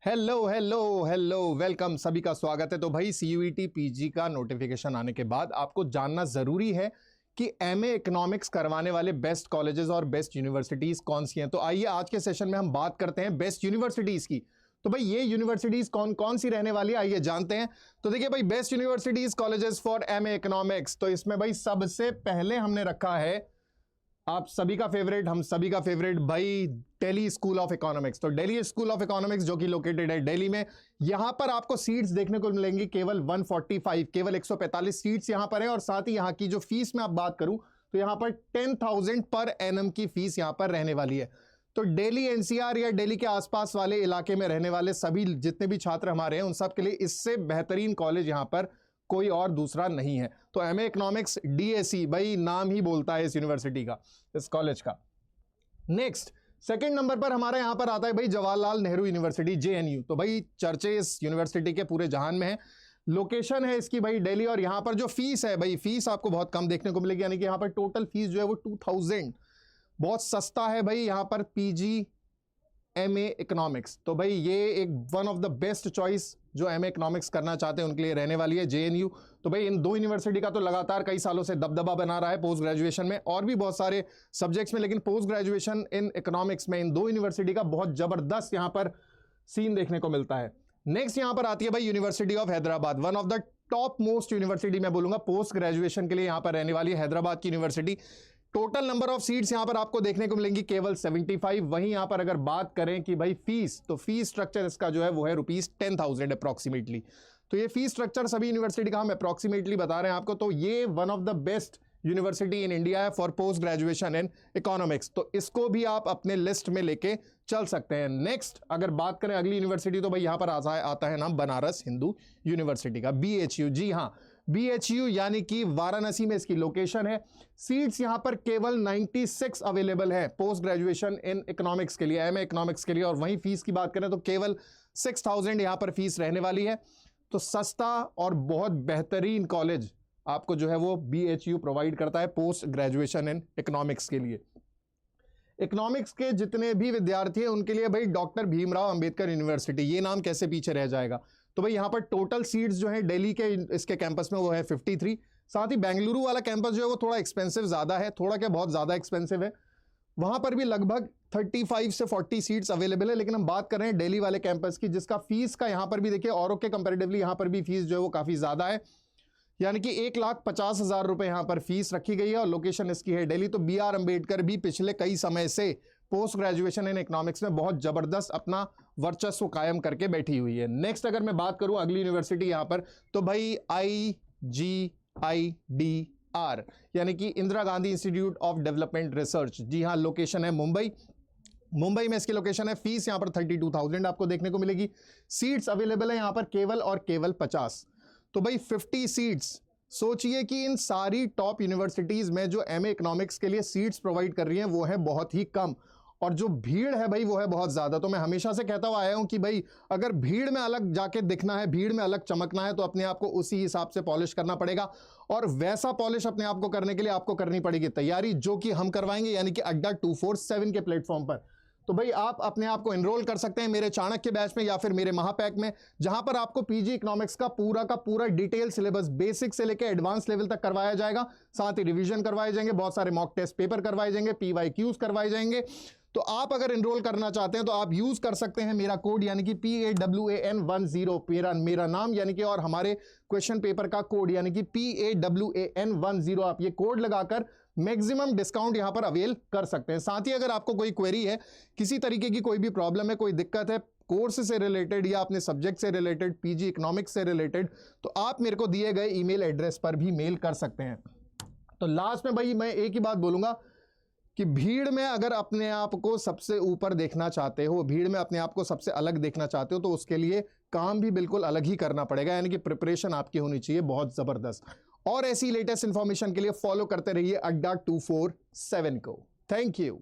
Hello hello hello, welcome, सभी का स्वागत है। तो भाई सीयूईटी पीजी का नोटिफिकेशन आने के बाद आपको जानना जरूरी है कि एमए इकोनॉमिक्स करवाने वाले बेस्ट कॉलेजेस और बेस्ट यूनिवर्सिटीज कौन सी हैं। तो आइए आज के सेशन में हम बात करते हैं बेस्ट यूनिवर्सिटीज की। तो भाई ये यूनिवर्सिटीज कौन कौन सी रहने वाली है, आइए जानते हैं। तो देखिए भाई, best universities colleges for MA economics, तो इसमें भाई सबसे पहले हमने रखा है आप सभी का फेवरेट, हम सभी का फेवरेट भाई, दिल्ली स्कूल ऑफ इकोनॉमिक्स। तो दिल्ली स्कूल ऑफ इकोनॉमिक्स जो कि लोकेटेड है दिल्ली में, यहां पर आपको सीट्स देखने को मिलेंगी केवल 145, केवल 145 सीट्स यहां पर है। और साथ ही यहां की जो फीस में आप बात करूं तो यहां पर 10,000 पर एनम की फीस यहां पर रहने वाली है। तो दिल्ली एनसीआर या दिल्ली के आसपास वाले इलाके में रहने वाले सभी जितने भी छात्र हमारे हैं उन सब के लिए इससे बेहतरीन कॉलेज यहां पर कोई और दूसरा नहीं है। तो एमए इकोनॉमिक्स डीएसी भाई नाम ही बोलता है इस यूनिवर्सिटी का, इस कॉलेज का। नेक्स्ट सेकंड नंबर पर हमारा यहां पर आता है भाई जवाहरलाल नेहरू यूनिवर्सिटी जेएनयू। तो भाई चर्चे इस यूनिवर्सिटी के पूरे जहान में है। लोकेशन है इसकी भाई दिल्ली, और यहां पर जो फीस है भाई, फीस आपको बहुत कम देखने को मिलेगी, यानी कि यहां पर टोटल फीस जो है वो 2000, बहुत सस्ता है भाई यहां पर पीजी एमए इकोनॉमिक्स। तो भाई ये एक one of the best choice जो एमए इकोनॉमिक्स करना चाहते हैं उनके लिए रहने वाली है जेएनयू। तो भाई इन दो यूनिवर्सिटी का तो लगातार कई सालों से दबदबा बना रहा है पोस्ट ग्रेजुएशन में और भी बहुत सारे सब्जेक्ट्स में, लेकिन पोस्ट ग्रेजुएशन इन इकोनॉमिक्स में इन दो यूनिवर्सिटी का बहुत जबरदस्त यहां पर सीन देखने को मिलता है। नेक्स्ट यहां पर आती है भाई university of Hyderabad, one of the top most university मैं बोलूंगा पोस्ट ग्रेजुएशन के लिए यहां पर रहने वाली है हैदराबाद की university. Total number of seats यहां पर आपको देखने को मिलेंगी केवल 75। वहीं यहां पर अगर बात करें कि भाई फीस, तो फीस स्ट्रक्चर इसका जो है वो है ₹10,000 अप्रॉक्सीमेटली। तो ये फीस स्ट्रक्चर सभी यूनिवर्सिटी का हम अप्रॉक्सीमेटली बता रहे हैं आपको। तो ये one of the best university in India है for post graduation in economics, तो इसको भी आप अपने लिस्ट में लेके चल सकते हैं। नेक्स्ट अगर बात करें अगली यूनिवर्सिटी, तो भाई यहां पर आता है नाम बनारस हिंदू यूनिवर्सिटी का, बीएचयू। जी हां, बीएचयू यानी कि वाराणसी में इसकी लोकेशन है। सीट्स यहां पर केवल 96 अवेलेबल है पोस्ट ग्रेजुएशन इन इकोनॉमिक्स के लिए, एमए इकोनॉमिक्स के लिए। और वहीं फीस की बात करें तो केवल 6000 यहां पर फीस रहने वाली है। तो सस्ता और बहुत बेहतरीन कॉलेज आपको जो है वो बीएचयू प्रोवाइड करता है पोस्ट ग्रेजुएशन इन इकोनॉमिक्स के लिए। इकोनॉमिक्स के जितने भी विद्यार्थी हैं उनके लिए भाई डॉक्टर भीमराव अंबेडकर यूनिवर्सिटी, ये नाम कैसे पीछे रह जाएगा। तो भाई यहां पर टोटल सीट्स जो है दिल्ली के इसके कैंपस में वो है 53। साथ ही बेंगलुरु वाला कैंपस जो है वो थोड़ा एक्सपेंसिव ज्यादा है, थोड़ा क्या बहुत ज्यादा एक्सपेंसिव है, वहां पर भी लगभग 35 से 40 सीट्स अवेलेबल है। लेकिन हम बात कर रहे हैं दिल्ली वाले कैंपस की, जिसका फीस का यहां पर भी देखिए औरों के कंपेरेटिवली यहां पर भी फीस जो है वो काफी ज्यादा है, यानी कि 1,50,000 रुपए यहां पर फीस रखी गई है। और लोकेशन इसकी है दिल्ली। तो बी आर अंबेडकर भी पिछले कई समय से पोस्ट ग्रेजुएशन इन इकोनॉमिक्स में बहुत जबरदस्त अपना वर्चस्व कायम करके बैठी हुई है। नेक्स्ट अगर मैं बात करूं अगली यूनिवर्सिटी यहां पर, तो भाई IGIDR यानी कि Indira Gandhi institute of development research. जी हां, लोकेशन है मुंबई, मुंबई में इसकी लोकेशन है। फीस यहां पर 32,000 आपको देखने को मिलेगी। सीट्स अवेलेबल है यहां पर केवल और केवल 50। तो भाई 50 सीट्स, सोचिए कि इन सारी टॉप यूनिवर्सिटीज में जो एमए इकोनॉमिक्स के लिए सीट्स प्रोवाइड कर रही हैं वो है बहुत ही कम, और जो भीड़ है भाई वो है बहुत ज्यादा। तो मैं हमेशा से कहता हुआ आया हूं कि भाई अगर भीड़ में अलग जाके दिखना है, भीड़ में अलग चमकना है, तो अपने आप को उसी हिसाब से पॉलिश करना पड़ेगा। और वैसा पॉलिश अपने आप को करने के लिए आपको करनी पड़ेगी तैयारी, जो कि हम करवाएंगे, यानी कि अड्डा 247 के प्लेटफॉर्म पर। तो भाई आप अपने आप को एनरोल कर सकते हैं मेरे चाणक्य बैच में या फिर मेरे महापैक में, जहां पर आपको पीजी इकोनॉमिक्स का पूरा डिटेल सिलेबस बेसिक से लेकर एडवांस लेवल तक करवाया जाएगा। साथ ही रिवीजन करवाए जाएंगे, बहुत सारे मॉक टेस्ट पेपर करवाए जाएंगे, PYQs करवाए जाएंगे। तो आप अगर एनरोल करना चाहते हैं तो आप यूज कर सकते हैं मेरा कोड, यानी कि PAWAN10, मेरा नाम यानी कि, और हमारे क्वेश्चन पेपर का कोड यानी कि PAWAN10। आप ये कोड लगाकर मैक्सिमम डिस्काउंट यहां पर अवेल कर सकते हैं। साथ ही अगर आपको कोई क्वेरी है, किसी तरीके की कोई भी प्रॉब्लम है, कोई दिक्कत है कोर्स से रिलेटेड या अपने सब्जेक्ट से रिलेटेड, पीजी इकोनॉमिक्स से रिलेटेड, तो आप मेरे को दिए गए ईमेल एड्रेस पर भी मेल कर सकते हैं। तो लास्ट में भाई मैं एक ही बात बोलूंगा कि भीड़ में अगर अपने आप को सबसे ऊपर देखना चाहते हो, भीड़ में अपने आप को सबसे अलग देखना चाहते हो, तो उसके लिए काम भी बिल्कुल अलग ही करना पड़ेगा, यानी कि प्रिपरेशन आपकी होनी चाहिए बहुत जबरदस्त। और ऐसी लेटेस्ट इंफॉर्मेशन के लिए फॉलो करते रहिए अड्डा 247 को। Thank you.